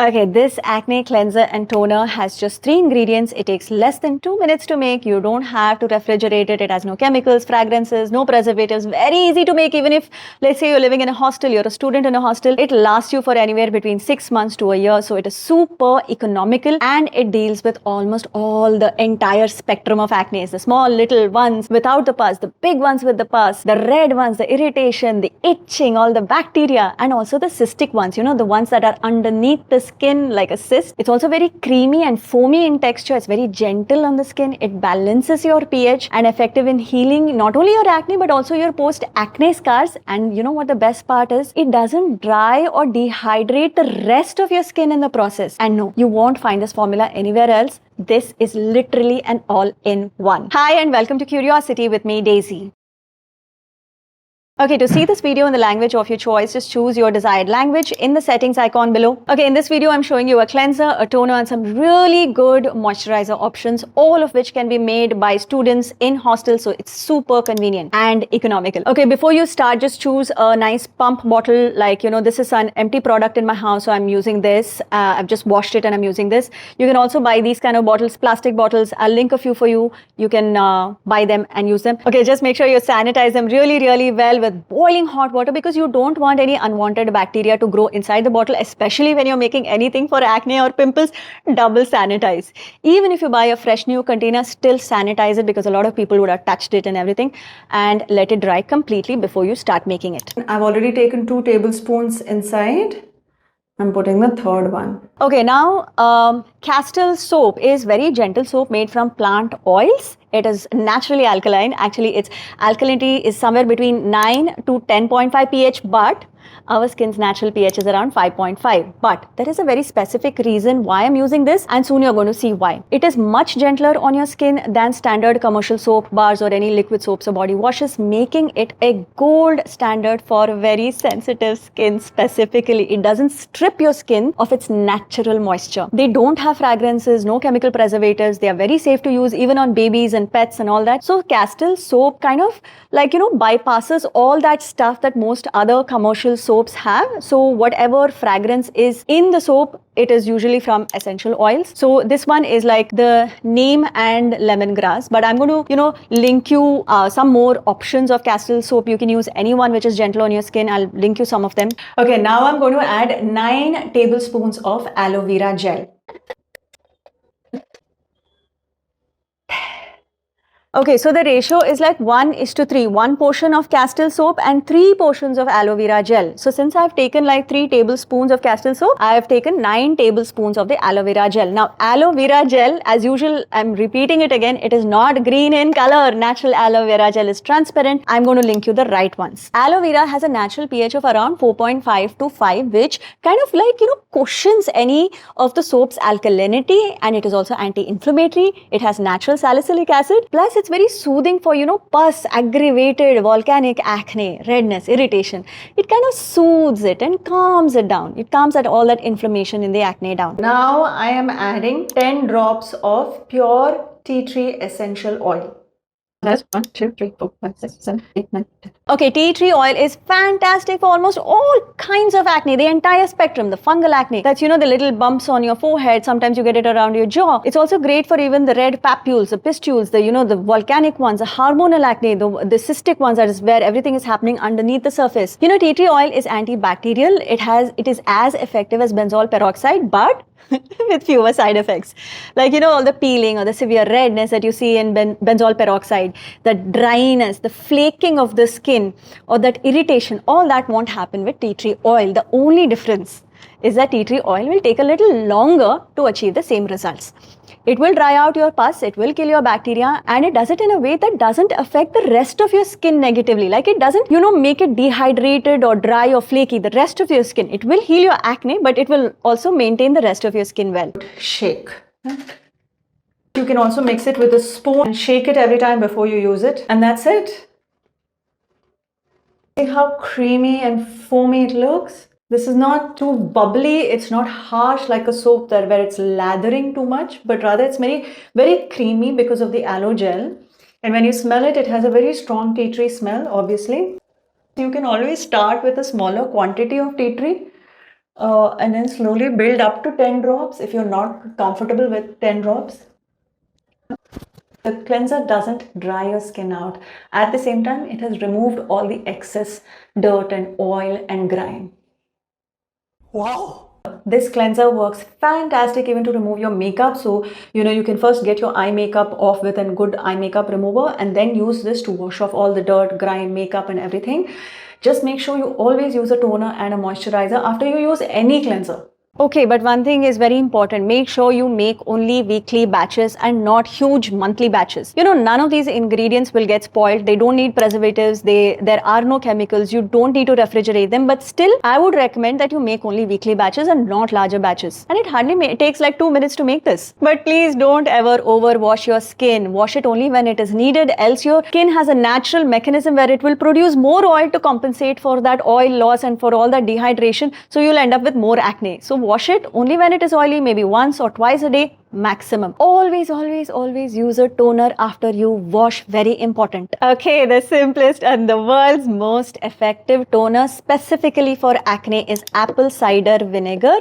Okay, this acne cleanser and toner has just 3 ingredients. It takes less than 2 minutes to make. You don't have to refrigerate it. It has no chemicals, fragrances, no preservatives. Very easy to make. Even if, let's say, you're living in a hostel, you're a student in a hostel, it lasts you for anywhere between 6 months to a year. So it is super economical and it deals with almost all the entire spectrum of acne. The small little ones without the pus, the big ones with the pus, the red ones, the irritation, the itching, all the bacteria, and also the cystic ones, the ones that are underneath the skin like a cyst. It's also very creamy and foamy in texture. It's very gentle on the skin. It balances your pH and effective in healing not only your acne but also your post-acne scars. And you know what the best part is? It doesn't dry or dehydrate the rest of your skin in the process. And no, you won't find this formula anywhere else. This is literally an all-in-one. Hi and welcome to Curiosity with me, Daisy. Okay, to see this video in the language of your choice, just choose your desired language in the settings icon below. Okay, in this video, I'm showing you a cleanser, a toner, and some really good moisturizer options, all of which can be made by students in hostels, so it's super convenient and economical. Okay, before you start, just choose a nice pump bottle. Like, this is an empty product in my house, so I'm using this. I've just washed it and I'm using this. You can also buy these kind of bottles, plastic bottles. I'll link a few for you. You can buy them and use them. Okay, just make sure you sanitize them really, really well with boiling hot water, because you don't want any unwanted bacteria to grow inside the bottle, especially when you're making anything for acne or pimples. Double sanitize. Even if you buy a fresh new container, still sanitize it, because a lot of people would have touched it and everything, and let it dry completely before you start making it. I've already taken 2 tablespoons inside. I'm putting the third one. Okay, now Castle soap is very gentle soap made from plant oils. It is naturally alkaline. Actually, its alkalinity is somewhere between 9 to 10.5 pH, but our skin's natural pH is around 5.5. But there is a very specific reason why I'm using this, and soon you're going to see why. It is much gentler on your skin than standard commercial soap bars or any liquid soaps or body washes, making it a gold standard for very sensitive skin specifically. It doesn't strip your skin of its natural moisture. They don't have fragrances, no chemical preservatives. They are very safe to use even on babies and pets and all that. So Castle soap kind of bypasses all that stuff that most other commercial soaps have. So whatever fragrance is in the soap, it is usually from essential oils. So this one is like the neem and lemongrass, but I'm going to link you some more options of Castle soap. You can use any one which is gentle on your skin. I'll link you some of them. Okay, now I'm going to add 9 tablespoons of aloe vera gel. Okay, so the ratio is like 1:3. 1 portion of Castle soap and 3 portions of aloe vera gel. So since I've taken like 3 tablespoons of Castle soap, I have taken 9 tablespoons of the aloe vera gel. Now, aloe vera gel, as usual, I'm repeating it again, it is not green in color. Natural aloe vera gel is transparent. I'm going to link you the right ones. Aloe vera has a natural pH of around 4.5 to 5, which kind of cushions any of the soap's alkalinity, and it is also anti-inflammatory. It has natural salicylic acid, plus it's very soothing for pus, aggravated volcanic acne, redness, irritation. It kind of soothes it and calms it down. It calms all that inflammation in the acne down. Now I am adding 10 drops of pure tea tree essential oil. That's 1, 2, 3, 4, 5, 6, 7, 8, 9, 10. Okay, tea tree oil is fantastic for almost all kinds of acne, the entire spectrum, the fungal acne. That's, the little bumps on your forehead. Sometimes you get it around your jaw. It's also great for even the red papules, the pustules, the volcanic ones, the hormonal acne, the cystic ones, that is where everything is happening underneath the surface. Tea tree oil is antibacterial. It is as effective as benzoyl peroxide, but with fewer side effects. Like, all the peeling or the severe redness that you see in benzoyl peroxide, the dryness, the flaking of the skin, or that irritation, all that won't happen with tea tree oil. The only difference is that tea tree oil will take a little longer to achieve the same results. It will dry out your pus, it will kill your bacteria, and it does it in a way that doesn't affect the rest of your skin negatively. Like, it doesn't, make it dehydrated or dry or flaky, the rest of your skin. It will heal your acne, but it will also maintain the rest of your skin well. Shake. You can also mix it with a spoon and shake it every time before you use it. And that's it. See how creamy and foamy it looks? This is not too bubbly, it's not harsh like a soap where it's lathering too much, but rather it's very, very creamy because of the aloe gel. And when you smell it, it has a very strong tea tree smell, obviously. You can always start with a smaller quantity of tea tree And then slowly build up to 10 drops if you're not comfortable with 10 drops. The cleanser doesn't dry your skin out. At the same time, it has removed all the excess dirt and oil and grime. Wow. This cleanser works fantastic even to remove your makeup. So, you can first get your eye makeup off with a good eye makeup remover and then use this to wash off all the dirt, grime, makeup and everything. Just make sure you always use a toner and a moisturizer after you use any cleanser. Okay, but one thing is very important. Make sure you make only weekly batches and not huge monthly batches. None of these ingredients will get spoiled. They don't need preservatives. There are no chemicals. You don't need to refrigerate them. But still, I would recommend that you make only weekly batches and not larger batches. And it hardly takes like 2 minutes to make this. But please don't ever overwash your skin. Wash it only when it is needed. Else your skin has a natural mechanism where it will produce more oil to compensate for that oil loss and for all that dehydration. So you'll end up with more acne. So wash it only when it is oily, maybe once or twice a day maximum. Always use a toner after you wash. Very important. Okay, the simplest and the world's most effective toner specifically for acne is apple cider vinegar.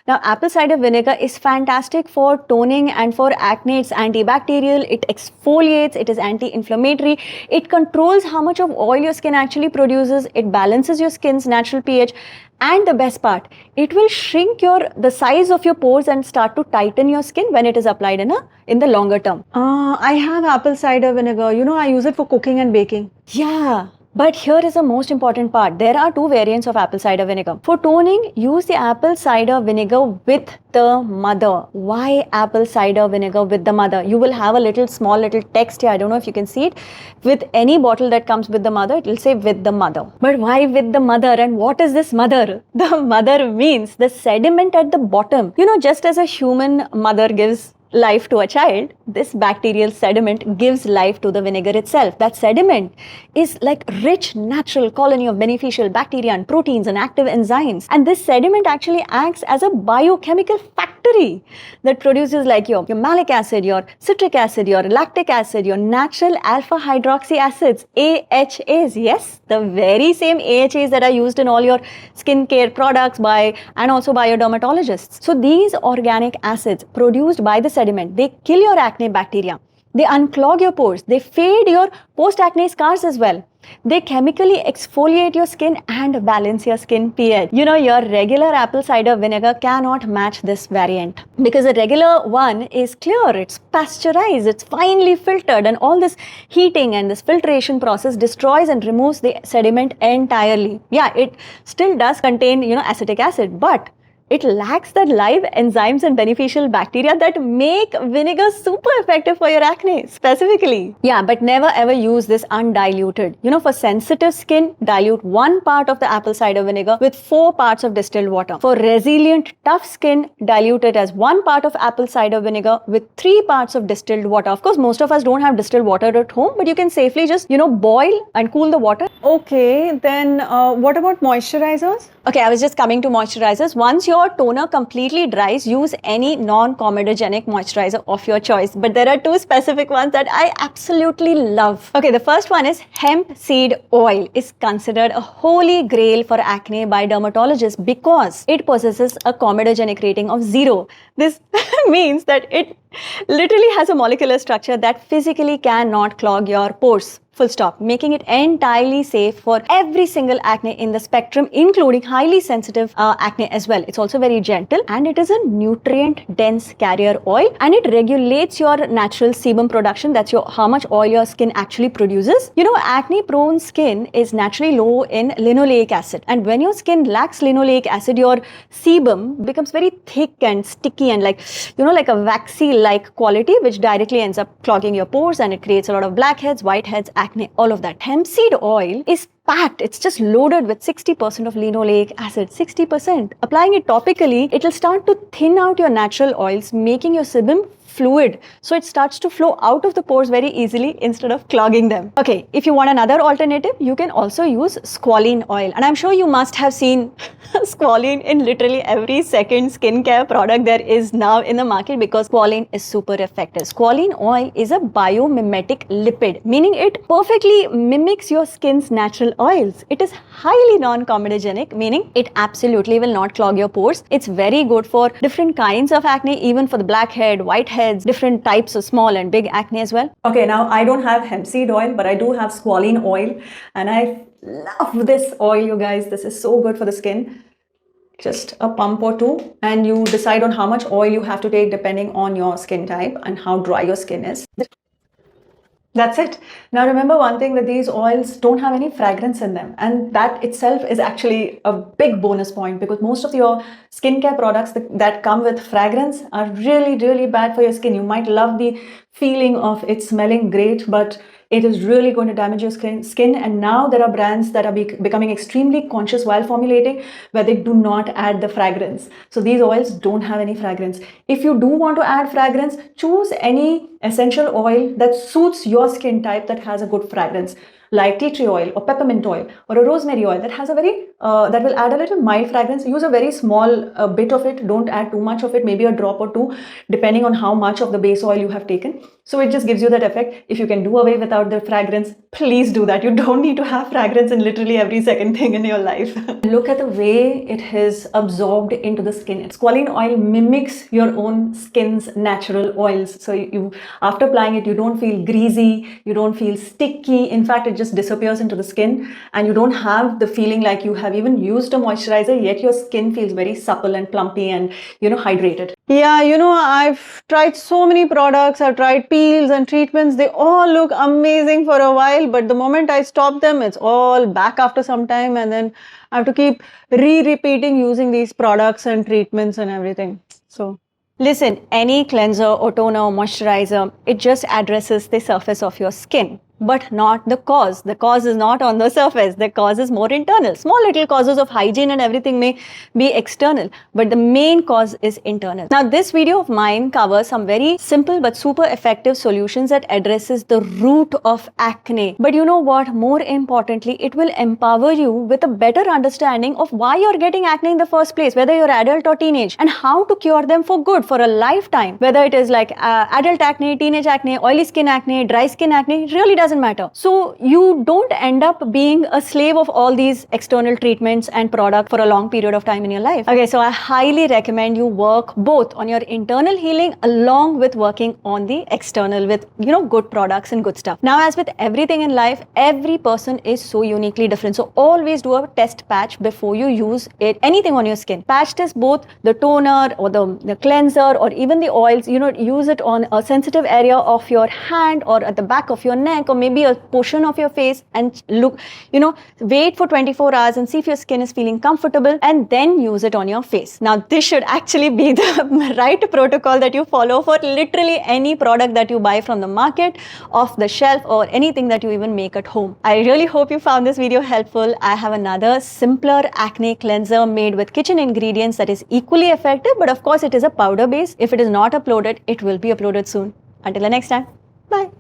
Now, apple cider vinegar is fantastic for toning and for acne. It's antibacterial, it exfoliates, it is anti-inflammatory, it controls how much of oil your skin actually produces, it balances your skin's natural pH. And the best part, it will shrink the size of your pores and start to tighten your skin when it is applied in the longer term. I have apple cider vinegar. I use it for cooking and baking. Yeah. But here is the most important part. There are 2 variants of apple cider vinegar. For toning, use the apple cider vinegar with the mother. Why apple cider vinegar with the mother? You will have a small little text here. I don't know if you can see it. With any bottle that comes with the mother, it will say with the mother. But why with the mother? And what is this mother? The mother means the sediment at the bottom. Just as a human mother gives life to a child, this bacterial sediment gives life to the vinegar itself. That sediment is like rich natural colony of beneficial bacteria and proteins and active enzymes. And this sediment actually acts as a biochemical factory that produces like your malic acid, your citric acid, your lactic acid, your natural alpha hydroxy acids, AHAs. Yes, the very same AHAs that are used in all your skincare products and also by your dermatologists. So these organic acids produced by the sediment, they kill your acne bacteria, they unclog your pores, they fade your post-acne scars as well. They chemically exfoliate your skin and balance your skin pH. Your regular apple cider vinegar cannot match this variant because the regular one is clear, it's pasteurized, it's finely filtered, and all this heating and this filtration process destroys and removes the sediment entirely. Yeah, it still does contain, acetic acid, but it lacks the live enzymes and beneficial bacteria that make vinegar super effective for your acne specifically. Yeah, but never ever use this undiluted. For sensitive skin, dilute 1 part of the apple cider vinegar with 4 parts of distilled water. For resilient, tough skin, dilute it as 1 part of apple cider vinegar with 3 parts of distilled water. Of course, most of us don't have distilled water at home, but you can safely just, boil and cool the water. Okay, then what about moisturizers? Okay, I was just coming to moisturizers. Once your toner completely dries, use any non-comedogenic moisturizer of your choice. But there are 2 specific ones that I absolutely love. Okay, the first one is hemp seed oil. Is considered a holy grail for acne by dermatologists because it possesses a comedogenic rating of 0. This means that it literally has a molecular structure that physically cannot clog your pores. Full stop, making it entirely safe for every single acne in the spectrum, including highly sensitive acne as well. It's also very gentle and it is a nutrient-dense carrier oil and it regulates your natural sebum production. That's how much oil your skin actually produces. Acne-prone skin is naturally low in linoleic acid, and when your skin lacks linoleic acid, your sebum becomes very thick and sticky and like a waxy-like quality, which directly ends up clogging your pores and it creates a lot of blackheads, whiteheads, acne, all of that. Hemp seed oil is packed. It's just loaded with 60% of linoleic acid. 60%. Applying it topically, it will start to thin out your natural oils, making your sebum fluid, so it starts to flow out of the pores very easily instead of clogging them. Okay, if you want another alternative, you can also use squalene oil, and I'm sure you must have seen squalene in literally every second skincare product there is now in the market, because squalene is super effective. Squalene oil is a biomimetic lipid, meaning it perfectly mimics your skin's natural oils. It is highly non-comedogenic, meaning it absolutely will not clog your pores. It's very good for different kinds of acne, even for the blackhead, whiteheads, different types of small and big acne as well. Okay, now I don't have hemp seed oil, but I do have squalene oil, and I love this oil, you guys. This is so good for the skin. Just a pump or two, and you decide on how much oil you have to take depending on your skin type and how dry your skin is. That's it. Now remember one thing, that these oils don't have any fragrance in them, and that itself is actually a big bonus point, because most of your skincare products that come with fragrance are really, really bad for your skin. You might love the feeling of it smelling great, but it is really going to damage your skin. And now there are brands that are becoming extremely conscious while formulating, where they do not add the fragrance. So these oils don't have any fragrance. If you do want to add fragrance, choose any essential oil that suits your skin type, that has a good fragrance, like tea tree oil or peppermint oil or a rosemary oil that has a very that will add a little mild fragrance. Use a very small bit of it. Don't add too much of it, maybe a drop or two, depending on how much of the base oil you have taken. So it just gives you that effect. If you can do away without the fragrance, please do that. You don't need to have fragrance in literally every second thing in your life. Look at the way it has absorbed into the skin. Squalene oil mimics your own skin's natural oils. So you after applying it, you don't feel greasy, you don't feel sticky. In fact, it just disappears into the skin, and you don't have the feeling like you have even used a moisturizer, yet your skin feels very supple and plumpy and, you know, hydrated. Yeah, I've tried so many products. I've tried peels and treatments. They all look amazing for a while, but the moment I stop them, it's all back after some time, and then I have to keep repeating using these products and treatments and everything. So listen, any cleanser or toner or moisturizer, it just addresses the surface of your skin, but not the cause. The cause is not on the surface. The cause is more internal. Small little causes of hygiene and everything may be external, but the main cause is internal. Now, this video of mine covers some very simple but super effective solutions that addresses the root of acne. But you know what? More importantly, it will empower you with a better understanding of why you're getting acne in the first place, whether you're adult or teenage, and how to cure them for good, for a lifetime. Whether it is like adult acne, teenage acne, oily skin acne, dry skin acne, it really doesn't matter. So you don't end up being a slave of all these external treatments and products for a long period of time in your life. Okay, so I highly recommend you work both on your internal healing along with working on the external with, good products and good stuff. Now, as with everything in life, every person is so uniquely different. So always do a test patch before you use anything on your skin. Patch test both the toner or the cleanser or even the oils. Use it on a sensitive area of your hand or at the back of your neck or maybe a portion of your face, and look, wait for 24 hours and see if your skin is feeling comfortable, and then use it on your face. Now, this should actually be the right protocol that you follow for literally any product that you buy from the market, off the shelf, or anything that you even make at home. I really hope you found this video helpful. I have another simpler acne cleanser made with kitchen ingredients that is equally effective, but of course it is a powder base. If it is not uploaded, it will be uploaded soon. Until the next time, bye.